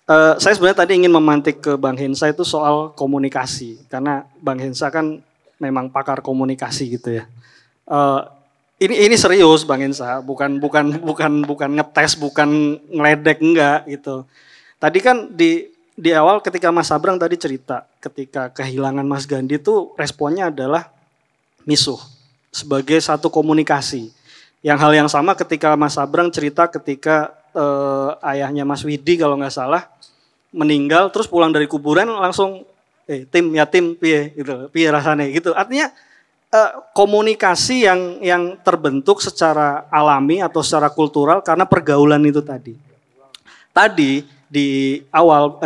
Saya sebenarnya tadi ingin memantik ke Bang Hensa itu soal komunikasi, karena Bang Hensa kan memang pakar komunikasi gitu ya. Eh, ini serius Bang Hensa, bukan ngetes, bukan ngeledek enggak gitu. Tadi kan di awal ketika Mas Abrang tadi cerita, ketika kehilangan Mas Gandhi itu responnya adalah misuh sebagai satu komunikasi. Yang hal yang sama ketika Mas Abrang cerita ketika ayahnya Mas Widi kalau nggak salah meninggal terus pulang dari kuburan langsung tim yatim piye gitu, piye rasane gitu. Artinya komunikasi yang terbentuk secara alami atau secara kultural karena pergaulan itu tadi. Tadi di awal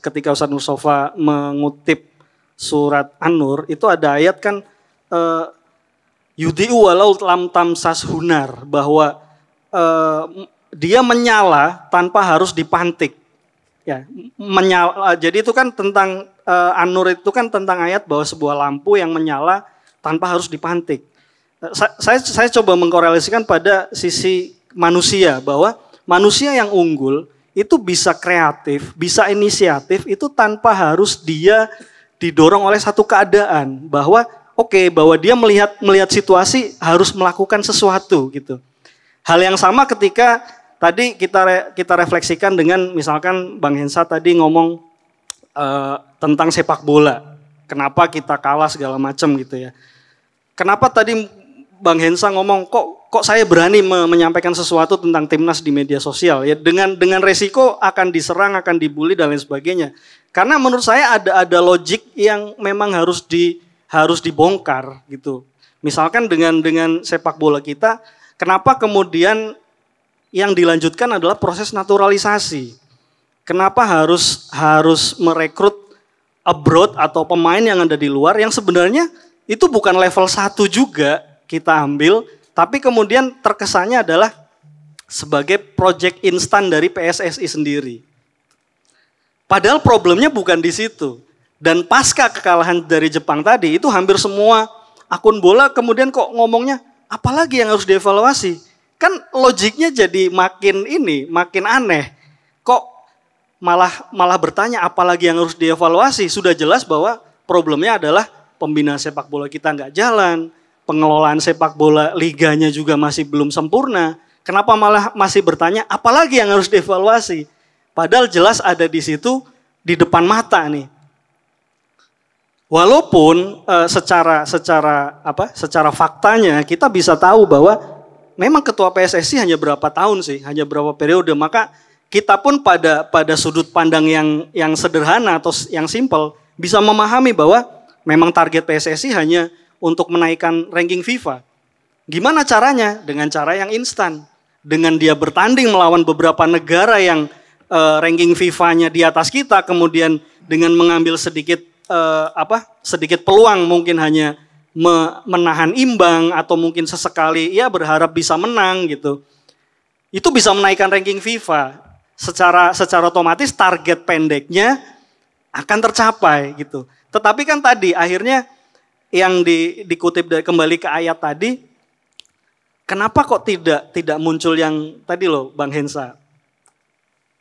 ketika Ustaz Mustafa mengutip surat An-Nur itu ada ayat kan yudi'u walau lam tamsas hunar, bahwa dia menyala tanpa harus dipantik. Ya, menyala. Jadi itu kan tentang An-Nur itu kan tentang ayat bahwa sebuah lampu yang menyala tanpa harus dipantik. Saya coba mengkorelasikan pada sisi manusia, bahwa manusia yang unggul itu bisa kreatif, bisa inisiatif itu tanpa harus dia didorong oleh satu keadaan, bahwa bahwa dia melihat situasi harus melakukan sesuatu gitu. Hal yang sama ketika tadi kita refleksikan dengan misalkan Bang Hensa tadi ngomong tentang sepak bola, kenapa kita kalah segala macam gitu ya. Kenapa tadi Bang Hensa ngomong kok saya berani menyampaikan sesuatu tentang timnas di media sosial ya, dengan resiko akan diserang, akan dibully dan lain sebagainya. Karena menurut saya ada logik yang memang harus dibongkar gitu. Misalkan dengan sepak bola kita, kenapa kemudian yang dilanjutkan adalah proses naturalisasi? Kenapa harus merekrut abroad atau pemain yang ada di luar yang sebenarnya itu bukan level 1 juga kita ambil, tapi kemudian terkesannya adalah sebagai project instan dari PSSI sendiri. Padahal problemnya bukan di situ. Dan pasca kekalahan dari Jepang tadi, itu hampir semua akun bola kemudian kok ngomongnya, apalagi yang harus dievaluasi? Kan logiknya jadi makin aneh. Kok malah bertanya apalagi yang harus dievaluasi? Sudah jelas bahwa problemnya adalah pembinaan sepak bola kita nggak jalan, pengelolaan sepak bola liganya juga masih belum sempurna. Kenapa malah masih bertanya apalagi yang harus dievaluasi? Padahal jelas ada di situ di depan mata nih. Walaupun secara faktanya kita bisa tahu bahwa memang ketua PSSI hanya berapa tahun sih, hanya berapa periode. Maka kita pun pada sudut pandang yang sederhana atau yang simpel bisa memahami bahwa memang target PSSI hanya untuk menaikkan ranking FIFA. Gimana caranya? Dengan cara yang instan. Dengan dia bertanding melawan beberapa negara yang ranking FIFA-nya di atas kita, kemudian dengan mengambil sedikit peluang, mungkin hanya menahan imbang atau mungkin sesekali ya berharap bisa menang gitu. Itu bisa menaikkan ranking FIFA. Secara otomatis target pendeknya akan tercapai gitu. Tetapi kan tadi akhirnya yang dikutip kembali ke ayat tadi, kenapa kok tidak muncul yang tadi loh Bang Hensa,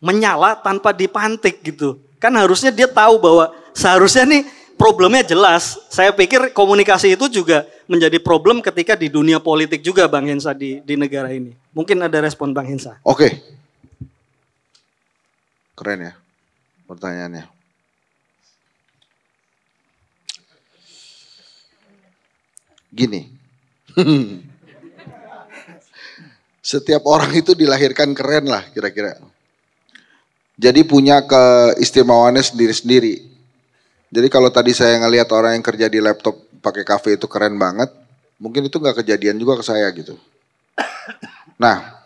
menyala tanpa dipantik gitu. Kan harusnya dia tahu bahwa seharusnya nih problemnya jelas. Saya pikir komunikasi itu juga menjadi problem ketika di dunia politik juga Bang Hensa di negara ini. Mungkin ada respon Bang Hensa. Oke. Keren ya pertanyaannya. Gini, setiap orang itu dilahirkan keren lah kira-kira. Jadi punya keistimewaannya sendiri-sendiri. Jadi kalau tadi saya ngelihat orang yang kerja di laptop pakai kafe itu keren banget, mungkin itu nggak kejadian juga ke saya gitu. Nah,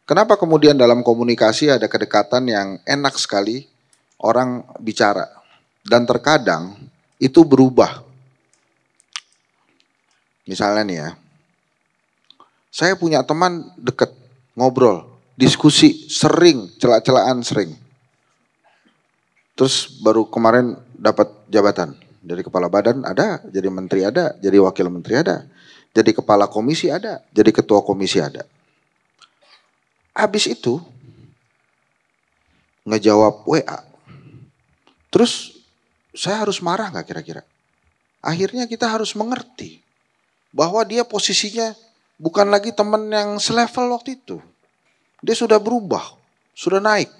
kenapa kemudian dalam komunikasi ada kedekatan yang enak sekali orang bicara dan terkadang itu berubah. Misalnya nih ya, saya punya teman deket, ngobrol, diskusi, sering, celak-celakan sering. Terus baru kemarin dapat jabatan, dari kepala badan ada, jadi menteri ada, jadi wakil menteri ada, jadi kepala komisi ada, jadi ketua komisi ada. Habis itu, ngejawab WA. Terus saya harus marah gak kira-kira? Akhirnya kita harus mengerti bahwa dia posisinya bukan lagi teman yang selevel waktu itu. Dia sudah berubah, sudah naik.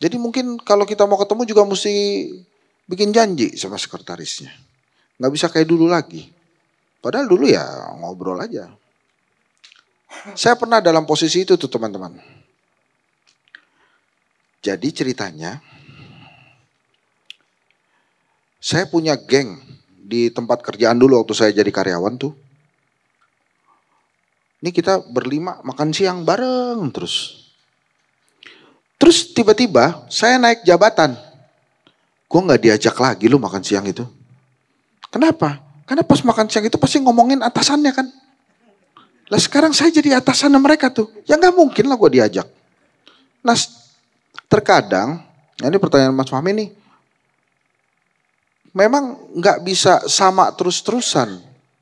Jadi mungkin kalau kita mau ketemu juga mesti bikin janji sama sekretarisnya. Gak bisa kayak dulu lagi. Padahal dulu ya ngobrol aja. Saya pernah dalam posisi itu tuh teman-teman. Jadi ceritanya, saya punya geng di tempat kerjaan dulu waktu saya jadi karyawan tuh. Ini kita berlima makan siang bareng terus. Terus tiba-tiba saya naik jabatan. Gue gak diajak lagi lu makan siang itu. Kenapa? Karena pas makan siang itu pasti ngomongin atasannya kan. Lah sekarang saya jadi atasannya mereka tuh. Ya gak mungkin lah gue diajak. Nah terkadang, ini pertanyaan Mas Fahmi nih. Memang gak bisa sama terus-terusan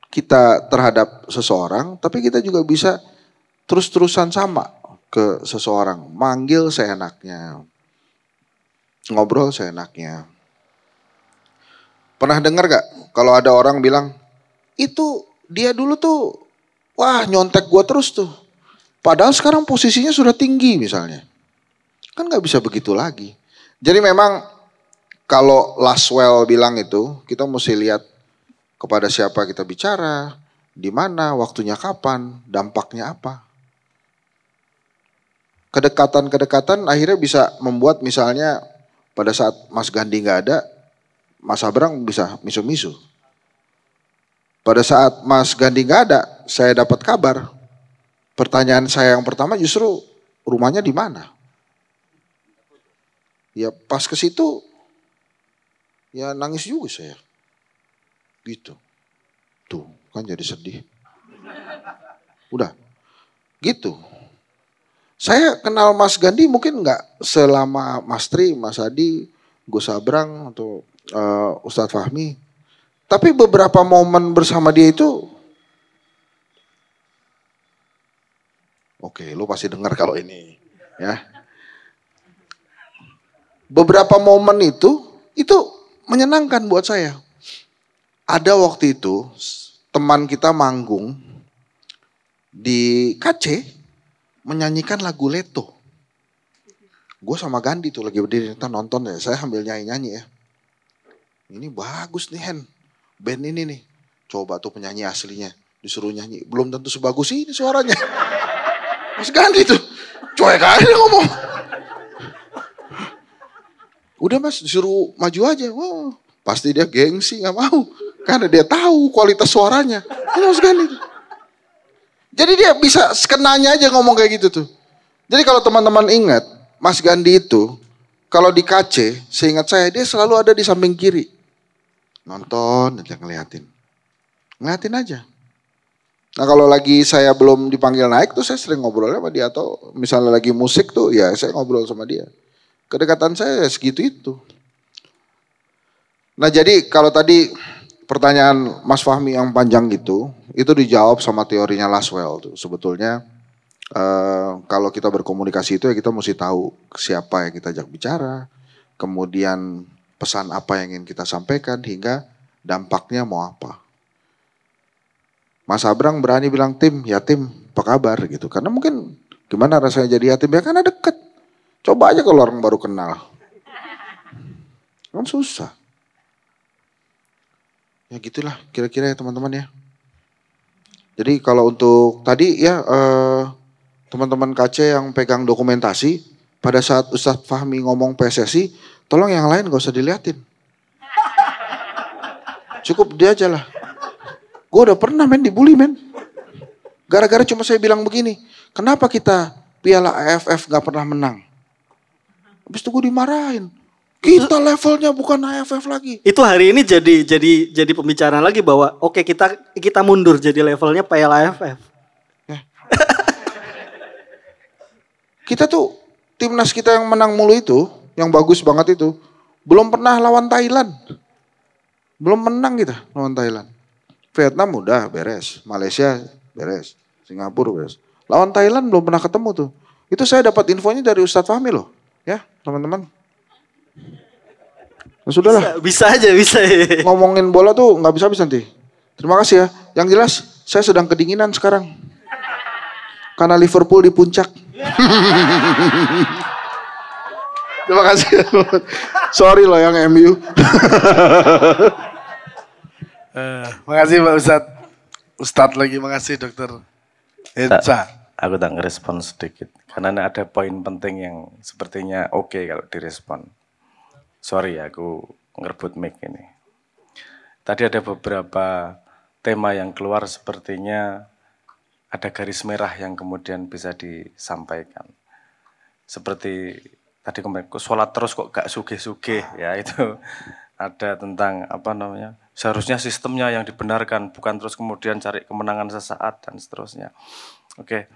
kita terhadap seseorang. Tapi kita juga bisa terus-terusan sama ke seseorang. Manggil seenaknya. Ngobrol seenaknya. Pernah dengar gak kalau ada orang bilang, itu dia dulu tuh, wah nyontek gua terus tuh. Padahal sekarang posisinya sudah tinggi misalnya. Kan gak bisa begitu lagi. Jadi memang kalau Laswell bilang itu, kita mesti lihat kepada siapa kita bicara, di mana, waktunya kapan, dampaknya apa. Kedekatan-kedekatan akhirnya bisa membuat misalnya pada saat Mas Gandhi gak ada, Mas Abrang bisa misu-misu. Pada saat Mas Gandhi gak ada, saya dapat kabar. Pertanyaan saya yang pertama justru rumahnya di mana? Ya pas ke situ, ya nangis juga saya. Gitu. Tuh kan jadi sedih. Udah, gitu. Saya kenal Mas Gandhi mungkin gak selama Mas Tri, Mas Adi, Gus Abrang atau Ustadz Fahmi. Tapi beberapa momen bersama dia itu, oke, lu pasti dengar kalau ini, ya. Beberapa momen itu menyenangkan buat saya. Ada waktu itu teman kita manggung di KC menyanyikan lagu Leto. Gue sama Gandhi tuh lagi berdiri nonton ya, saya sambil nyanyi-nyanyi ya. Ini bagus nih Hen, band ini nih. Coba tuh penyanyi aslinya, disuruh nyanyi. Belum tentu sebagus ini suaranya. Mas Gandhi tuh, cuek aja ngomong. Udah Mas, disuruh maju aja. Wah, pasti dia gengsi gak mau. Karena dia tahu kualitas suaranya. Ini Mas Gandhi tuh. Jadi dia bisa sekenanya aja ngomong kayak gitu tuh. Jadi kalau teman-teman ingat, Mas Gandhi itu, kalau di KC, seingat saya dia selalu ada di samping kiri. Nonton aja ngeliatin. Ngeliatin aja. Nah kalau lagi saya belum dipanggil naik tuh saya sering ngobrol sama dia. Atau misalnya lagi musik tuh ya saya ngobrol sama dia. Kedekatan saya segitu itu. Nah jadi kalau tadi pertanyaan Mas Fahmi yang panjang gitu. Itu dijawab sama teorinya Laswell tuh. Sebetulnya kalau kita berkomunikasi itu ya kita mesti tahu siapa yang kita ajak bicara. Kemudian pesan apa yang ingin kita sampaikan hingga dampaknya mau apa. Mas Abrang berani bilang tim, ya tim, apa kabar gitu. Karena mungkin gimana rasanya jadi yatim ya karena deket. Coba aja kalau orang baru kenal. Kan susah. Ya gitulah kira-kira ya teman-teman ya. Jadi kalau untuk tadi ya teman-teman KC yang pegang dokumentasi. Pada saat Ustadz Fahmi ngomong PSSI, tolong yang lain gak usah diliatin. Cukup dia aja lah. Gue udah pernah dibully Gara-gara cuma saya bilang begini, kenapa kita Piala AFF gak pernah menang? Habis itu gue dimarahin. Kita levelnya bukan AFF lagi. Itu hari ini jadi pembicaraan lagi bahwa oke kita mundur jadi levelnya Piala AFF. Ya. Kita tuh timnas kita yang menang mulu itu, yang bagus banget itu, belum pernah lawan Thailand. Belum menang kita lawan Thailand. Vietnam udah beres, Malaysia beres, Singapura beres. Lawan Thailand belum pernah ketemu tuh. Itu saya dapat infonya dari Ustadz Fahmi loh. Ya, teman-teman. Nah, sudahlah. Bisa aja, bisa. Ngomongin bola tuh nggak bisa habis nanti. Terima kasih ya. Yang jelas, saya sedang kedinginan sekarang. Karena Liverpool di puncak. Terima kasih. Sorry loh yang MU. Makasih Pak Ustadz. Ustadz lagi makasih Dokter Hensa. Aku tak ngerespon sedikit. Karena ada poin penting yang sepertinya oke kalau direspon. Sorry aku ngerebut mic ini. Tadi ada beberapa tema yang keluar sepertinya ada garis merah yang kemudian bisa disampaikan. Seperti tadi kemarin, sholat terus kok gak sugih-sugih ya itu ada tentang apa namanya, seharusnya sistemnya yang dibenarkan bukan terus kemudian cari kemenangan sesaat dan seterusnya. Oke,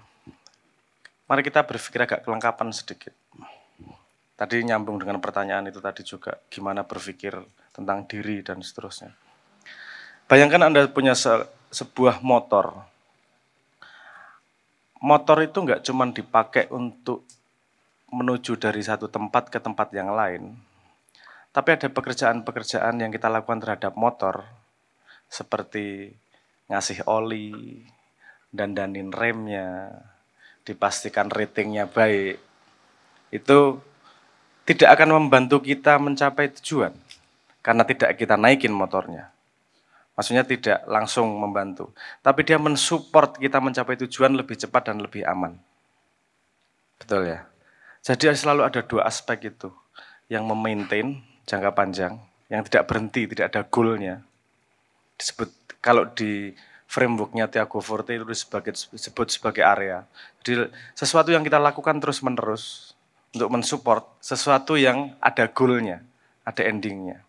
mari kita berpikir agak kelengkapan sedikit. Tadi nyambung dengan pertanyaan itu tadi juga, gimana berpikir tentang diri dan seterusnya. Bayangkan Anda punya sebuah motor. Motor itu nggak cuma dipakai untuk menuju dari satu tempat ke tempat yang lain, tapi ada pekerjaan-pekerjaan yang kita lakukan terhadap motor, seperti ngasih oli, dandanin remnya, dipastikan ratingnya baik. Itu tidak akan membantu kita mencapai tujuan, karena tidak kita naikin motornya. Maksudnya tidak langsung membantu, tapi dia mensupport kita mencapai tujuan lebih cepat dan lebih aman. Betul ya? Jadi selalu ada dua aspek itu, yang memaintain jangka panjang, yang tidak berhenti, tidak ada goalnya. Disebut kalau di frameworknya Tiago Forte itu disebut sebagai area. Jadi sesuatu yang kita lakukan terus-menerus untuk mensupport sesuatu yang ada goalnya, ada endingnya.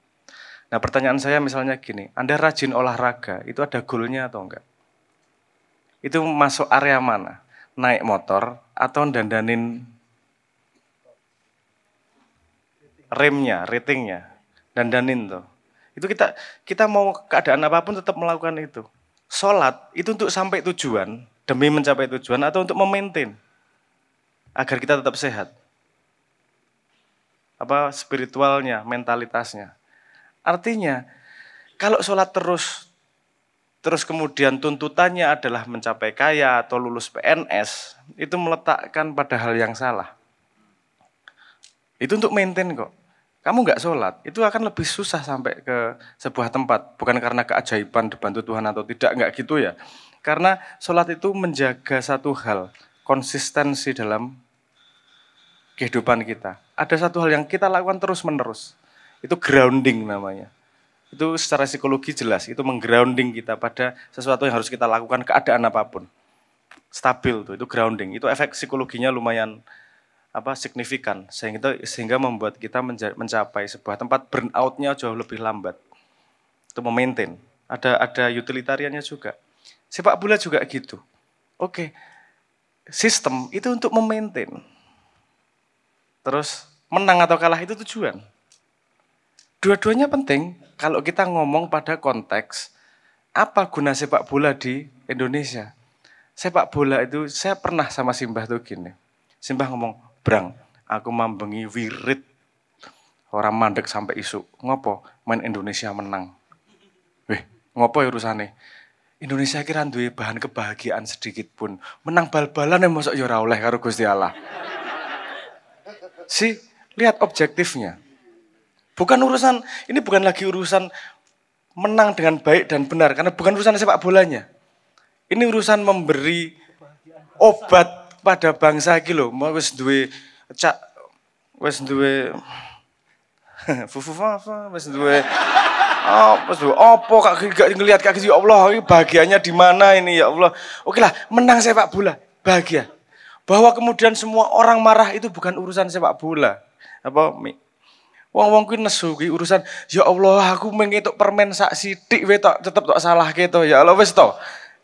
Nah pertanyaan saya misalnya gini, Anda rajin olahraga, itu ada goalnya atau enggak? Itu masuk area mana? Naik motor atau dandanin remnya, ratingnya, dandanin tuh. Itu kita mau keadaan apapun tetap melakukan itu. Sholat itu untuk sampai tujuan, demi mencapai tujuan atau untuk memaintain agar kita tetap sehat. Apa spiritualnya, mentalitasnya. Artinya kalau sholat terus kemudian tuntutannya adalah mencapai kaya atau lulus PNS, itu meletakkan pada hal yang salah. Itu untuk maintain kok. Kamu nggak sholat, itu akan lebih susah sampai ke sebuah tempat. Bukan karena keajaiban dibantu Tuhan atau tidak, nggak gitu ya. Karena sholat itu menjaga satu hal, konsistensi dalam kehidupan kita. Ada satu hal yang kita lakukan terus-menerus. Itu grounding namanya. Itu secara psikologi jelas, itu menggrounding kita pada sesuatu yang harus kita lakukan keadaan apapun. Stabil itu grounding. Itu efek psikologinya lumayan signifikan, sehingga membuat kita mencapai sebuah tempat burnout-nya jauh lebih lambat. Itu memaintain. Ada utilitariannya juga. Sepak bola juga gitu. Oke, sistem itu untuk memaintain. Terus menang atau kalah itu tujuan. Dua-duanya penting kalau kita ngomong pada konteks apa guna sepak bola di Indonesia. Sepak bola itu, saya pernah sama Simbah tuh gini. Simbah ngomong, Brang, aku mambengi wirid orang mandek sampai isu. Ngopo? Main Indonesia menang. Weh, ngopo ya urusane? Indonesia kira duwe bahan kebahagiaan sedikit pun. Menang bal-balan yang masuk ya ora oleh karo Gusti Allah. Lihat objektifnya. Ini bukan lagi urusan menang dengan baik dan benar, karena bukan urusan sepak bolanya. Ini urusan memberi obat pada bangsa iki lho, wis duwe apa gak ngelihat kaki ya Allah, ini bahagianya di mana ini ya Allah. Oke lah, menang sepak bola, bahagia. Bahwa kemudian semua orang marah itu bukan urusan sepak bola. Wong-wong kuwi nesu kuwi urusan ya Allah, aku mengetuk permen sak sithik wae tok tetep tok salah to ya Allah wis to.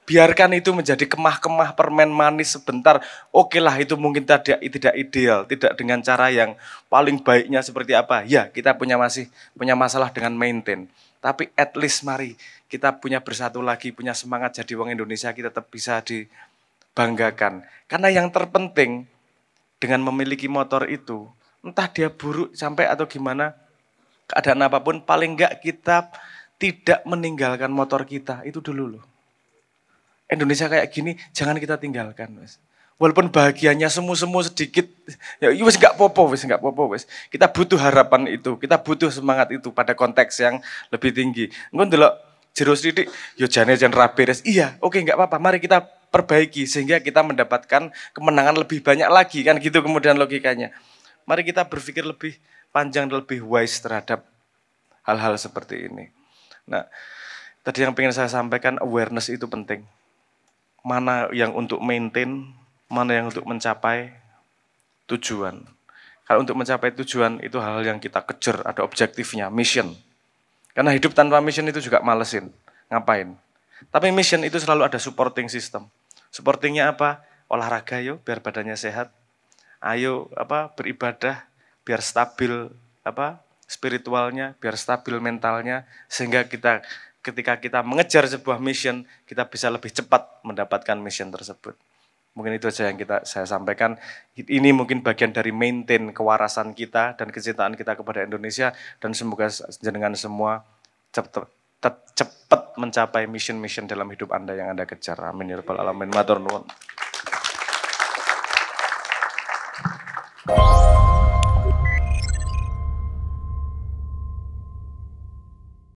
Biarkan itu menjadi kemah-kemah permen manis sebentar. Oke lah, itu mungkin tidak ideal, tidak dengan cara yang paling baiknya seperti apa. Ya, kita masih punya masalah dengan maintain. Tapi at least mari kita bersatu lagi, punya semangat jadi wong Indonesia, kita tetap bisa dibanggakan. Karena yang terpenting dengan memiliki motor itu, Entah dia buruk sampai atau gimana, keadaan apapun, paling enggak kita tidak meninggalkan motor kita, itu dulu loh. Indonesia kayak gini, jangan kita tinggalkan, Mas. Walaupun bahagianya semu-semu sedikit, ya wis enggak apa-apa, wis enggak apa-apa, wis. Kita butuh harapan itu, kita butuh semangat itu pada konteks yang lebih tinggi. Engko ndelok jero sithik, yo jane jan rapi res. Iya, oke enggak apa-apa, mari kita perbaiki sehingga kita mendapatkan kemenangan lebih banyak lagi, kan gitu kemudian logikanya. Mari kita berpikir lebih panjang dan lebih wise terhadap hal-hal seperti ini. Nah, tadi yang ingin saya sampaikan, awareness itu penting. Mana yang untuk maintain, mana yang untuk mencapai tujuan. Kalau untuk mencapai tujuan, itu hal yang kita kejar, ada objektifnya, mission. Karena hidup tanpa mission itu juga malesin, ngapain. Tapi mission itu selalu ada supporting system. Supportingnya apa? Olahraga yuk, biar badannya sehat. Ayo beribadah biar stabil spiritualnya, biar stabil mentalnya, sehingga ketika kita mengejar sebuah mission, kita bisa lebih cepat mendapatkan mission tersebut. Mungkin itu saja yang saya sampaikan. Ini mungkin bagian dari maintain kewarasan kita dan kecintaan kita kepada Indonesia, dan semoga jenengan semua cepat mencapai mission-mission dalam hidup Anda yang Anda kejar. Amin ya rabbal alamin. Matur nuwun.